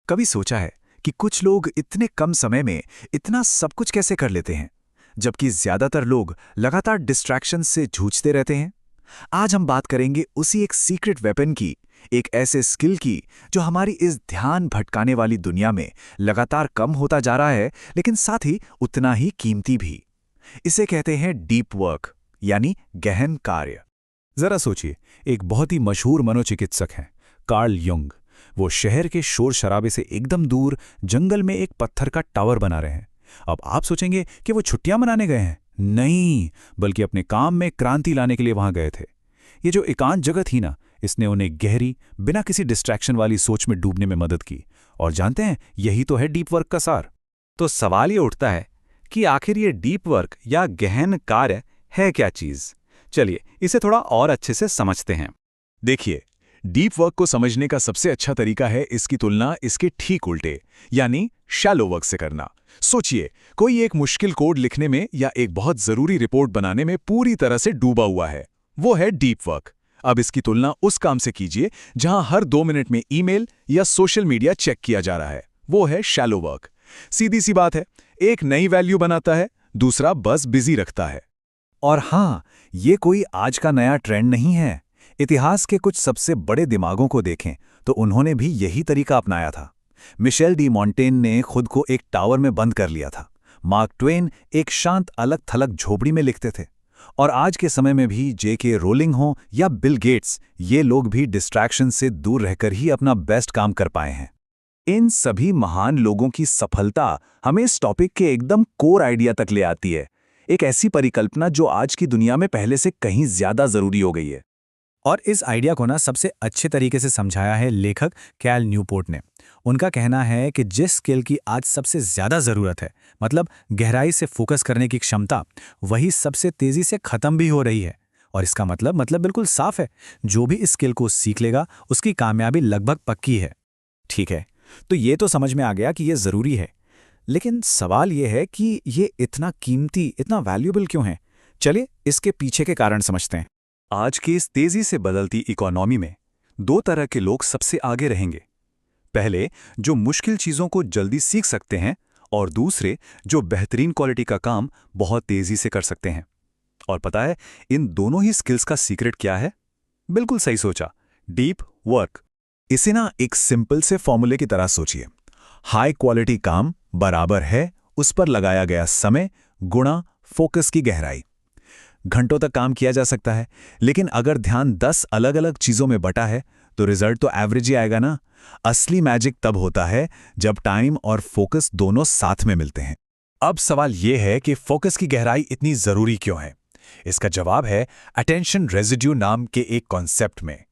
कभी सोचा है कि कुछ लोग इतने कम समय में इतना सब कुछ कैसे कर लेते हैं, जबकि ज्यादातर लोग लगातार डिस्ट्रैक्शन से जूझते रहते हैं? आज हम बात करेंगे उसी एक सीक्रेट वेपन की, एक ऐसे स्किल की जो हमारी इस ध्यान भटकाने वाली दुनिया में लगातार कम होता जा रहा है, लेकिन साथ ही उतना ही कीमती भी। इसे कहते हैं डीप वर्क, यानी गहन कार्य। जरा सोचिए, एक बहुत ही मशहूर मनोचिकित्सक हैं, कार्ल युंग। वो शहर के शोर शराबे से एकदम दूर जंगल में एक पत्थर का टावर बना रहे हैं। अब आप सोचेंगे कि वो छुट्टियां मनाने गए हैं। नहीं, बल्कि अपने काम में क्रांति लाने के लिए वहां गए थे। ये जो एकांत जगह थी ना, इसने उन्हें गहरी, बिना किसी डिस्ट्रैक्शन वाली सोच में डूबने में मदद की। और जानते हैं, यही तो है डीप वर्क का सार। तो सवाल ये उठता है कि आखिर ये डीप वर्क या गहन कार्य है क्या चीज? चलिए इसे थोड़ा और अच्छे से समझते हैं। देखिए, डीप वर्क को समझने का सबसे अच्छा तरीका है इसकी तुलना इसके ठीक उल्टे, यानी शैलो वर्क से करना। सोचिए, कोई एक मुश्किल कोड लिखने में या एक बहुत जरूरी रिपोर्ट बनाने में पूरी तरह से डूबा हुआ है, वो है डीप वर्क। अब इसकी तुलना उस काम से कीजिए जहां हर 2 मिनट में ईमेल या सोशल मीडिया चेक किया जा रहा है, वो है शैलो वर्क। सीधी सी बात है, एक नई वैल्यू बनाता है, दूसरा बस बिजी रखता है। और हां, ये कोई आज का नया ट्रेंड नहीं है। इतिहास के कुछ सबसे बड़े दिमागों को देखें तो उन्होंने भी यही तरीका अपनाया था। मिशेल डी मॉन्टेन ने खुद को एक टावर में बंद कर लिया था। मार्क ट्वेन एक शांत अलग थलग झोपड़ी में लिखते थे। और आज के समय में भी जेके रोलिंग हो या बिल गेट्स, ये लोग भी डिस्ट्रैक्शन से दूर रहकर ही अपना बेस्ट काम कर पाए हैं। इन सभी महान लोगों की सफलता हमें इस टॉपिक के एकदम कोर आइडिया तक ले आती है, एक ऐसी परिकल्पना जो आज की दुनिया में पहले से कहीं ज्यादा जरूरी हो गई है। और इस आइडिया को ना सबसे अच्छे तरीके से समझाया है लेखक कैल न्यूपोर्ट ने। उनका कहना है कि जिस स्किल की आज सबसे ज्यादा जरूरत है, मतलब गहराई से फोकस करने की क्षमता, वही सबसे तेजी से खत्म भी हो रही है। और इसका मतलब बिल्कुल साफ है, जो भी इस स्किल को सीख लेगा उसकी कामयाबी लगभग पक्की है। ठीक है, तो ये तो समझ में आ गया कि ये जरूरी है, लेकिन सवाल ये है कि ये इतना कीमती, इतना वैल्यूएबल क्यों है? चलिए इसके पीछे के कारण समझते हैं। आज की इस तेजी से बदलती इकोनॉमी में 2 तरह के लोग सबसे आगे रहेंगे। पहले, जो मुश्किल चीजों को जल्दी सीख सकते हैं, और दूसरे, जो बेहतरीन क्वालिटी का काम बहुत तेजी से कर सकते हैं। और पता है इन दोनों ही स्किल्स का सीक्रेट क्या है? बिल्कुल सही सोचा, डीप वर्क। इसे ना एक सिंपल से फॉर्मूले की तरह सोचिए। हाई क्वालिटी काम बराबर है उस पर लगाया गया समय गुणा फोकस की गहराई। घंटों तक काम किया जा सकता है, लेकिन अगर ध्यान 10 अलग अलग चीजों में बटा है तो रिजल्ट तो एवरेज ही आएगा ना। असली मैजिक तब होता है जब टाइम और फोकस दोनों साथ में मिलते हैं। अब सवाल यह है कि फोकस की गहराई इतनी जरूरी क्यों है? इसका जवाब है अटेंशन रेजिड्यू नाम के एक कॉन्सेप्ट में।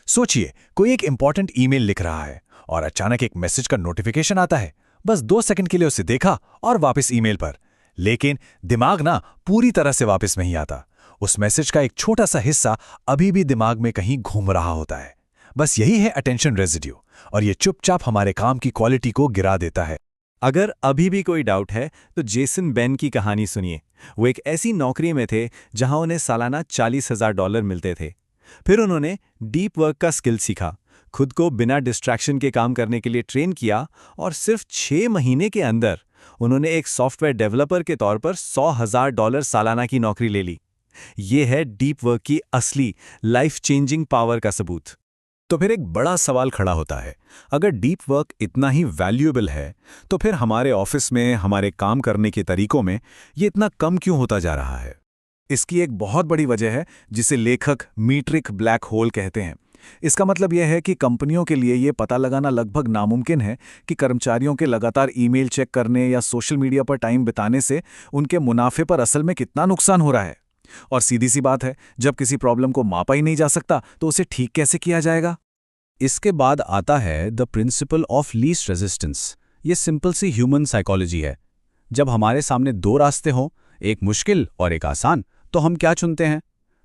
सोचिए, कोई एक इंपॉर्टेंट ईमेल लिख रहा है और अचानक एक मैसेज का नोटिफिकेशन आता है। बस 2 सेकंड के लिए उसे देखा और वापस ईमेल पर, लेकिन दिमाग ना पूरी तरह से वापस नहीं आता। उस मैसेज का एक छोटा सा हिस्सा अभी भी दिमाग में कहीं घूम रहा होता है। बस यही है अटेंशन रेजिड्यू, और ये चुपचाप हमारे काम की क्वालिटी को गिरा देता है। अगर अभी भी कोई डाउट है तो जेसन बेन की कहानी सुनिए। वो एक ऐसी नौकरी में थे जहां उन्हें सालाना $40,000 मिलते थे। फिर उन्होंने डीप वर्क का स्किल सीखा, खुद को बिना डिस्ट्रैक्शन के काम करने के लिए ट्रेन किया, और सिर्फ 6 महीने के अंदर उन्होंने एक सॉफ्टवेयर डेवलपर के तौर पर $100,000 सालाना की नौकरी ले ली। ये है डीप वर्क की असली लाइफ चेंजिंग पावर का सबूत। तो फिर एक बड़ा सवाल खड़ा होता है, अगर डीप वर्क इतना ही वैल्यूएबल है तो फिर हमारे ऑफिस में, हमारे काम करने के तरीकों में ये इतना कम क्यों होता जा रहा है? इसकी एक बहुत बड़ी वजह है जिसे लेखक मीट्रिक ब्लैक होल कहते हैं। इसका मतलब यह है कि कंपनियों के लिए यह पता लगाना लगभग नामुमकिन है कि कर्मचारियों के लगातार ईमेल चेक करने या सोशल मीडिया पर टाइम बिताने से उनके मुनाफे पर असल में कितना नुकसान हो रहा है। और सीधी सी बात है, जब किसी प्रॉब्लम को मापा ही नहीं जा सकता तो उसे ठीक कैसे किया जाएगा? इसके बाद आता है the principle of least resistance. ये सिंपल सी ह्यूमन साइकोलॉजी है। जब हमारे सामने 2 रास्ते हों, एक मुश्किल और एक आसान, तो हम क्या चुनते हैं?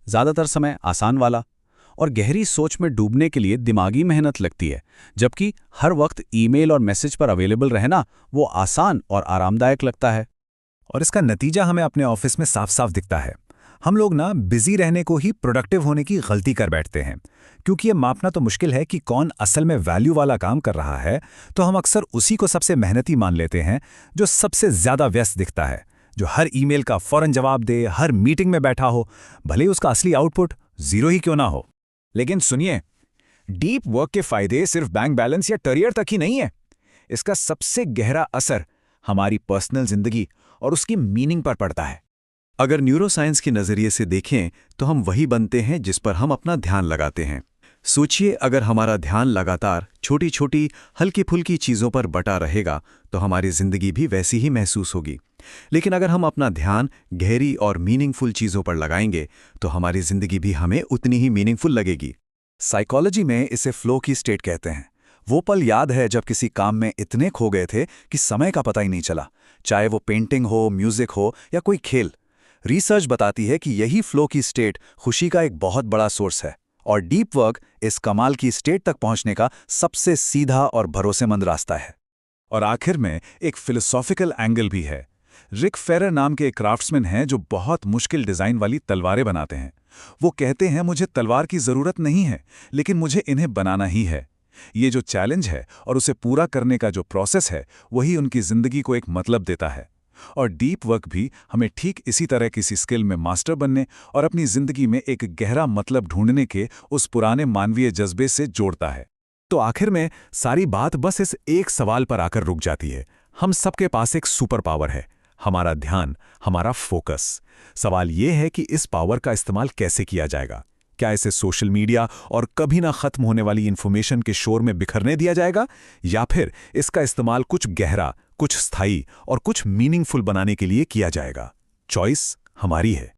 ज्यादातर समय आसान वाला। और गहरी सोच में डूबने के लिए दिमागी मेहनत लगती है, जबकि हर वक्त ईमेल और मैसेज पर अवेलेबल रहना वो आसान और आरामदायक लगता है। और इसका नतीजा हमें अपने ऑफिस में साफ साफ दिखता है। हम लोग ना बिजी रहने को ही प्रोडक्टिव होने की गलती कर बैठते हैं। क्योंकि ये मापना तो मुश्किल है कि कौन असल में वैल्यू वाला काम कर रहा है, तो हम अक्सर उसी को सबसे मेहनती मान लेते हैं जो सबसे ज्यादा व्यस्त दिखता है, जो हर ईमेल का फौरन जवाब दे, हर मीटिंग में बैठा हो, भले ही उसका असली आउटपुट जीरो ही क्यों ना हो। लेकिन सुनिए, डीप वर्क के फायदे सिर्फ बैंक बैलेंस या करियर तक ही नहीं है। इसका सबसे गहरा असर हमारी पर्सनल जिंदगी और उसकी मीनिंग पर पड़ता है। अगर न्यूरोसाइंस के नज़रिए से देखें तो हम वही बनते हैं जिस पर हम अपना ध्यान लगाते हैं। सोचिए, अगर हमारा ध्यान लगातार छोटी छोटी हल्की फुल्की चीज़ों पर बटा रहेगा तो हमारी ज़िंदगी भी वैसी ही महसूस होगी। लेकिन अगर हम अपना ध्यान गहरी और मीनिंगफुल चीज़ों पर लगाएंगे तो हमारी ज़िंदगी भी हमें उतनी ही मीनिंगफुल लगेगी। साइकोलॉजी में इसे फ्लो की स्टेट कहते हैं। वो पल याद है जब किसी काम में इतने खो गए थे कि समय का पता ही नहीं चला, चाहे वो पेंटिंग हो, म्यूजिक हो या कोई खेल। रिसर्च बताती है कि यही फ्लो की स्टेट खुशी का एक बहुत बड़ा सोर्स है, और डीप वर्क इस कमाल की स्टेट तक पहुंचने का सबसे सीधा और भरोसेमंद रास्ता है। और आखिर में एक फिलोसॉफिकल एंगल भी है। रिक फेरर नाम के एक क्राफ्ट्समैन हैं जो बहुत मुश्किल डिज़ाइन वाली तलवारें बनाते हैं। वो कहते हैं, मुझे तलवार की ज़रूरत नहीं है, लेकिन मुझे इन्हें बनाना ही है। ये जो चैलेंज है और उसे पूरा करने का जो प्रोसेस है, वही उनकी ज़िंदगी को एक मतलब देता है। और डीप वर्क भी हमें ठीक इसी तरह किसी स्किल में मास्टर बनने और अपनी ज़िंदगी में एक गहरा मतलब ढूंढने के उस पुराने मानवीय जज्बे से जोड़ता है। तो आखिर में सारी बात बस इस एक सवाल पर आकर रुक जाती है। हम सबके पास एक सुपर पावर है, हमारा ध्यान, हमारा फोकस। सवाल ये है कि इस पावर का इस्तेमाल कैसे किया जाएगा। क्या इसे सोशल मीडिया और कभी ना खत्म होने वाली इन्फॉर्मेशन के शोर में बिखरने दिया जाएगा, या फिर इसका इस्तेमाल कुछ गहरा, कुछ स्थायी और कुछ मीनिंगफुल बनाने के लिए किया जाएगा? चॉइस हमारी है।